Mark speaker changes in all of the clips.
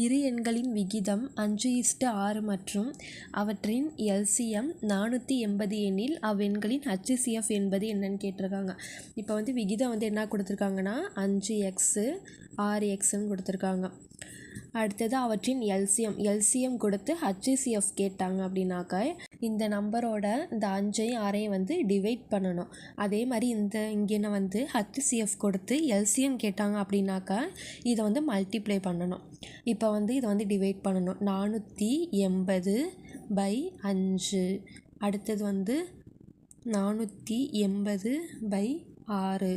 Speaker 1: இரு எண்களின் விகிதம் 5:6 மற்றும் அவற்றின் எல்சிஎம் 480 எனில் அவ்வெண்களின் HCF என்பது என்னன்னு கேட்டிருக்காங்க. இப்போ வந்து விகிதம் வந்து என்ன கொடுத்துருக்காங்கன்னா 5x 6xன்னு கொடுத்துருக்காங்க. அடுத்தது அவற்றின் எல்சிஎம் கொடுத்து HCF கேட்டாங்க அப்படின்னாக்கா இந்த நம்பரோட இந்த 5ஐயும் 6ஐயும் வந்து டிவைட் பண்ணணும். அதே மாதிரி இங்கே வந்து HCF கொடுத்து எல்சிஎம் கேட்டாங்க அப்படின்னாக்கா இதை வந்து மல்டிப்ளை பண்ணணும். இப்போ வந்து இதை வந்து டிவைட் பண்ணணும். 480/5. அடுத்தது வந்து 480/6. 4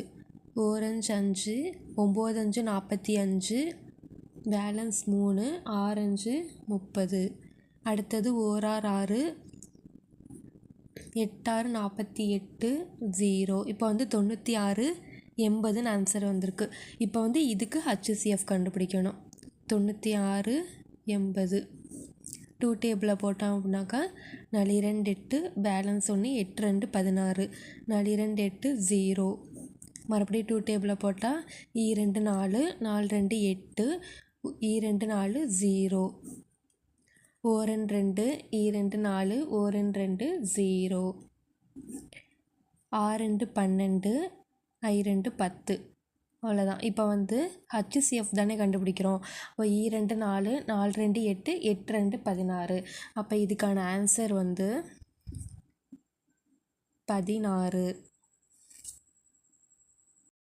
Speaker 1: 5 9 5 45, பேலன்ஸ் 3, 6 5 30. அடுத்தது 1 6 8 48, 0. இப்போ வந்து 96 80ன்னு ஆன்சர் வந்திருக்கு. இப்போ வந்து இதுக்கு HCF கண்டுபிடிக்கணும். 96 80 2 டேபிளில் போட்டோம் அப்படின்னாக்கா 4 2 8, பேலன்ஸ் 1, 8 2 16, 4 2 8 0. மறுபடியும் 2 டேபிளில் போட்டால் 2 4, 4 2 8, 2 4 0, 1 2 2 4, 1 2 0, 6 12, 2 10. அவ்வளோதான். இப்போ வந்து HCF தானே கண்டுபிடிக்கிறோம். இப்போ 2 4, 4 2 8, 8 2 16. அப்போ இதுக்கான ஆன்சர் வந்து 16.